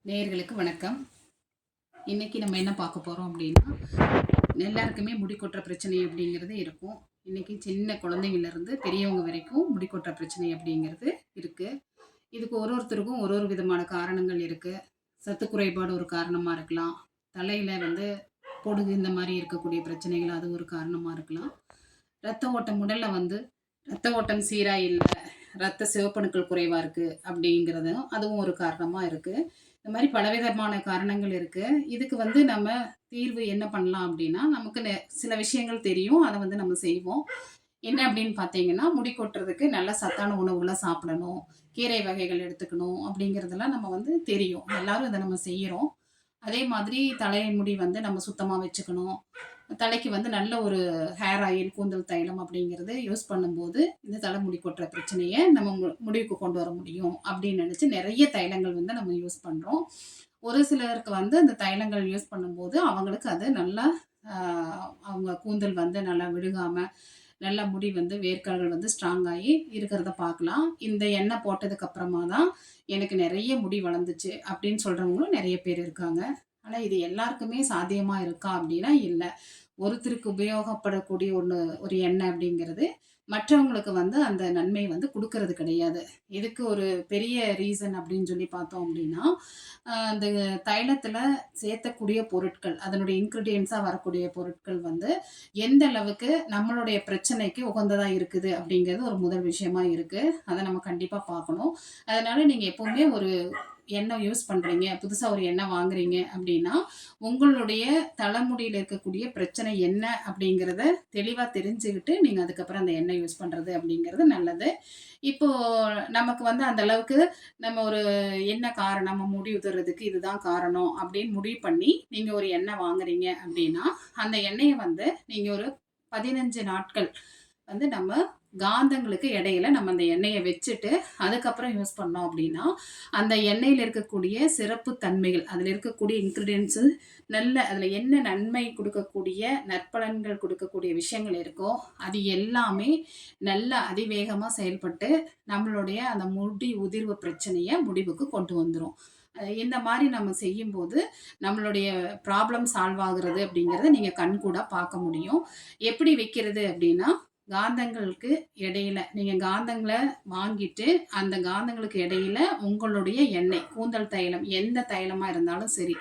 நேயர்களுக்கு வணக்கம். இன்னைக்கு நம்ம என்ன பார்க்க போகிறோம் அப்படின்னா, எல்லாருக்குமே முடி கொட்டுற பிரச்சனை அப்படிங்கிறது இருக்கும். இன்னைக்கு சின்ன குழந்தைங்கள்லேருந்து பெரியவங்க வரைக்கும் முடி கொட்டுற பிரச்சனை அப்படிங்கிறது இருக்குது. இதுக்கு ஒருத்தருக்கும் ஒரு ஒரு விதமான காரணங்கள் இருக்குது. சத்து குறைபாடு ஒரு காரணமாக இருக்கலாம். தலையில் பொடுகு இந்த மாதிரி இருக்கக்கூடிய பிரச்சனைகள் அது ஒரு காரணமாக இருக்கலாம். ரத்த ஓட்டம் உடலில் ரத்த ஓட்டம் சீராக இல்லை, ரத்த சிவப்பணுக்கள் குறைவாக இருக்குது அப்படிங்கிறதும் அதுவும் ஒரு காரணமாக இருக்குது. இந்த மாதிரி பலவிதமான காரணங்கள் இருக்குது. இதுக்கு நம்ம தீர்வு என்ன பண்ணலாம் அப்படின்னா, நமக்கு சில விஷயங்கள் தெரியும். அதை நம்ம செய்வோம். என்ன அப்படின்னு பார்த்தீங்கன்னா, முடி கொட்டுறதுக்கு நல்ல சத்தான உணவுகளை சாப்பிடணும், கீரை வகைகள் எடுத்துக்கணும் அப்படிங்கிறதெல்லாம் நம்ம தெரியும். எல்லாரும் இதை நம்ம செய்கிறோம். அதே மாதிரி முடி நம்ம சுத்தமாக வச்சுக்கணும். தலைக்கு நல்ல ஒரு ஹேர் ஆயில், கூந்தல் தைலம் அப்படிங்கிறது யூஸ் பண்ணும்போது இந்த தலைமுடி கொட்டுற பிரச்சனையை நம்ம முடிவுக்கு கொண்டு வர முடியும் அப்படின்னு நினச்சி நிறைய தைலங்கள் நம்ம யூஸ் பண்ணுறோம். ஒரு சிலருக்கு அந்த தைலங்கள் யூஸ் பண்ணும்போது அவங்களுக்கு அது நல்லா அவங்க கூந்தல் நல்லா விழுகாமல் நல்லா முடி வேர்க்கால்கள் ஸ்ட்ராங் ஆகி இருக்கிறத பார்க்கலாம். இந்த எண்ணெய் போட்டதுக்கு அப்புறமா தான் எனக்கு நிறைய முடி வளர்ந்துச்சு அப்படின்னு சொல்கிறவங்களும் நிறைய பேர் இருக்காங்க. ஆனால் இது எல்லாருக்குமே சாத்தியமாக இருக்கா அப்படின்னா இல்லை. ஒருத்தருக்கு உபயோகப்படக்கூடிய ஒரு எண்ணெய் அப்படிங்கிறது மற்றவங்களுக்கு அந்த நன்மை கொடுக்கறது கிடையாது. இதுக்கு ஒரு பெரிய ரீசன் அப்படின்னு சொல்லி பார்த்தோம் அப்படின்னா, அந்த தைலத்தில் சேர்த்தக்கூடிய பொருட்கள், அதனுடைய இன்க்ரீடியன்ஸாக வரக்கூடிய பொருட்கள் எந்த அளவுக்கு நம்மளுடைய பிரச்சனைக்கு உகந்ததாக இருக்குது அப்படிங்கிறது ஒரு முதல் விஷயமா இருக்குது. அதை நம்ம கண்டிப்பாக பார்க்கணும். அதனால் நீங்கள் எப்போவுமே ஒரு எண்ணெய் யூஸ் பண்ணுறீங்க, புதுசாக ஒரு எண்ணெய் வாங்குறீங்க அப்படின்னா, உங்களுடைய தலைமுடியில் இருக்கக்கூடிய பிரச்சனை என்ன அப்படிங்கிறத தெளிவாக தெரிஞ்சுக்கிட்டு நீங்கள் அதுக்கப்புறம் அந்த எண்ணெய் யூஸ் பண்ணுறது அப்படிங்கிறது நல்லது. இப்போது நமக்கு அந்த அளவுக்கு நம்ம ஒரு என்ன காரணம், நம்ம முடி உதிர்றதுக்கு இதுதான் காரணம் அப்படின்னு முடிவு பண்ணி நீங்கள் ஒரு எண்ணெய் வாங்குறீங்க அப்படின்னா, அந்த எண்ணெயை நீங்கள் ஒரு 15 நாட்கள் நம்ம காந்தங்களுக்கு இடையில நம்ம அந்த எண்ணெயை வச்சுட்டு அதுக்கப்புறம் யூஸ் பண்ணோம் அப்படின்னா, அந்த எண்ணெயில் இருக்கக்கூடிய சிறப்பு தன்மைகள், அதில் இருக்கக்கூடிய இன்க்ரீடியன்ஸு அதில் என்ன நன்மை கொடுக்கக்கூடிய நற்பலன்கள் கொடுக்கக்கூடிய விஷயங்கள் இருக்கோ அது எல்லாமே நல்ல அதிவேகமாக செயல்பட்டு நம்மளுடைய அந்த முடி உதிர்வு பிரச்சனையை முடிவுக்கு கொண்டு வந்துடும். இந்த மாதிரி நம்ம செய்யும்போது நம்மளுடைய ப்ராப்ளம் சால்வ் ஆகுறது அப்படிங்கிறத நீங்கள் கண்கூட பார்க்க முடியும். எப்படி வைக்கிறது அப்படின்னா, காந்தங்களுக்கு இடையில நீங்கள் காந்தங்களை வாங்கிட்டு அந்த காந்தங்களுக்கு இடையில உங்களுடைய எண்ணெய், கூந்தல் தைலம், எந்த தைலமாக இருந்தாலும் சரி,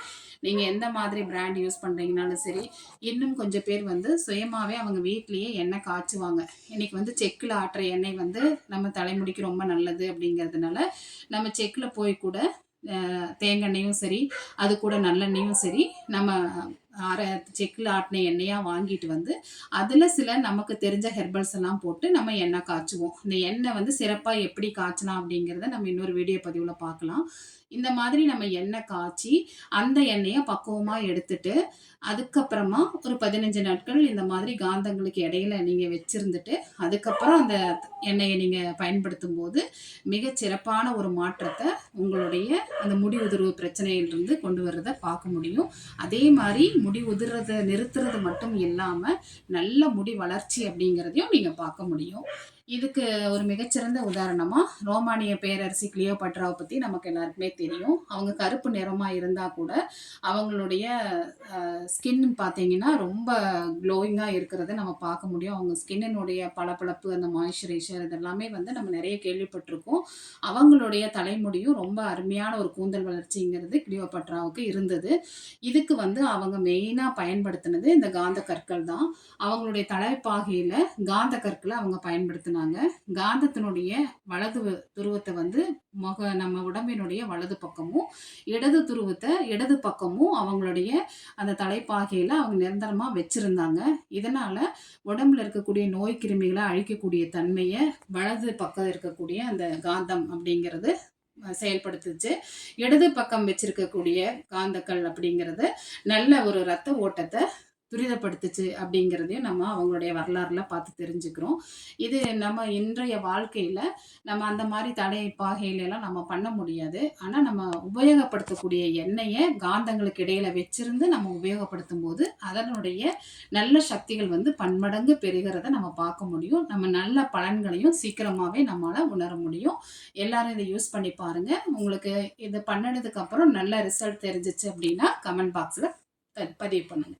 நீங்கள் எந்த மாதிரி பிராண்ட் யூஸ் பண்ணுறீங்கனாலும் சரி. இன்னும் கொஞ்சம் பேர் சுயமாகவே அவங்க வீட்லேயே எண்ணெய் காய்ச்சுவாங்க. இன்றைக்கி செக்கில் ஆட்டுற எண்ணெய் நம்ம தலைமுடிக்கு ரொம்ப நல்லது அப்படிங்கிறதுனால நம்ம செக்கில் போய் கூட தேங்காய்ண்ணையும் சரி, அது கூட நல்லெண்ணெயும் சரி, நம்ம செக்கில் ஆட்டின எண்ணெயாக வாங்கிட்டு அதில் சில நமக்கு தெரிஞ்ச ஹெர்பல்ஸ் எல்லாம் போட்டு நம்ம எண்ணெய் காய்ச்சுவோம். இந்த எண்ணெய் சிறப்பாக எப்படி காய்ச்சலாம் அப்படிங்கிறத நம்ம இன்னொரு வீடியோ பதிவில் பார்க்கலாம். இந்த மாதிரி நம்ம எண்ணெய் காய்ச்சி அந்த எண்ணெயை பக்குவமாக எடுத்துட்டு அதுக்கப்புறமா ஒரு 15 நாட்கள் இந்த மாதிரி காந்தங்களுக்கு இடையில நீங்கள் வச்சுருந்துட்டு அதுக்கப்புறம் அந்த எண்ணெயை நீங்கள் பயன்படுத்தும் போது மிகச் சிறப்பான ஒரு மாற்றத்தை உங்களுடைய அந்த முடி உதிர்வு பிரச்சனையிலிருந்து கொண்டு வர்றதை பார்க்க முடியும். அதே மாதிரி முடி உதிர்றதை நிறுத்துறது மட்டும் இல்லாமல் நல்ல முடி வளர்ச்சி அப்படிங்கிறதையும் நீங்கள் பார்க்க முடியும். இதுக்கு ஒரு மிகச்சிறந்த உதாரணமாக ரோமானிய பேரரசி கிளியோபாட்ராவை பற்றி நமக்கு எல்லாருக்குமே தெரியும். அவங்க கருப்பு நிறமாக இருந்தால் கூட அவங்களுடைய ஸ்கின் பார்த்தீங்கன்னா ரொம்ப க்ளோயிங்காக இருக்கிறத நம்ம பார்க்க முடியும். அவங்க ஸ்கின்னினுடைய பளபளப்பு, அந்த மாய்ஸ்சரைசர் இதெல்லாமே நம்ம நிறைய கேள்விப்பட்டிருக்கோம். அவங்களுடைய தலைமுடியும் ரொம்ப அருமையான ஒரு கூந்தல் வளர்ச்சிங்கிறது கிளியோபாட்ராவுக்கு இருந்தது. இதுக்கு அவங்க மெயினாக பயன்படுத்தினது இந்த காந்த கற்கள் தான். அவங்களுடைய தலைப்பாகையில் காந்த கற்களை அவங்க பயன்படுத்தினாங்க. காந்தத்தினுடைய வலது துருவத்தை நம்ம உடம்பினுடைய வலது பக்கமும், இடது பக்கமும் அவங்களுடைய அந்த தலைப்பாகையில் அவங்க நிரந்தரமாக வச்சிருந்தாங்க. இதனால உடம்புல இருக்கக்கூடிய நோய் கிருமிகளை அழிக்கக்கூடிய தன்மையை வலது பக்கம் இருக்கக்கூடிய அந்த காந்தம் அப்படிங்கிறது செயல்படுத்துச்சு. இடது பக்கம் வச்சிருக்கக்கூடிய காந்தக்கள் அப்படிங்கிறது நல்ல ஒரு இரத்த ஓட்டத்தை துரிதப்படுத்துச்சு அப்படிங்கிறதையும் நம்ம அவங்களுடைய வரலாறுல பார்த்து தெரிஞ்சுக்கிறோம். இது நம்ம இன்றைய வாழ்க்கையில நம்ம அந்த மாதிரி தடை பாகையிலலாம் நம்ம பண்ண முடியாது. ஆனா நம்ம உபயோகப்படுத்தக்கூடிய எண்ணெய காந்தங்களுக்கு இடையில வச்சிருந்து நம்ம உபயோகப்படுத்தும்போது, அதனுடைய நல்ல சக்திகள் வந்து பன்மடங்கு பெருகுறத நம்ம பார்க்க முடியும். நம்ம நல்ல பலன்களையும் சீக்கிரமாவே நம்மால உணர முடியும். எல்லாரும் இத யூஸ் பண்ணி பாருங்க. உங்களுக்கு இத பண்ணுனதுக்கு அப்புறம் நல்ல ரிசல்ட் தெரிஞ்சுச்சு அப்படின்னா, கமெண்ட் பாக்ஸ்ல பதிவு பண்ணுங்க.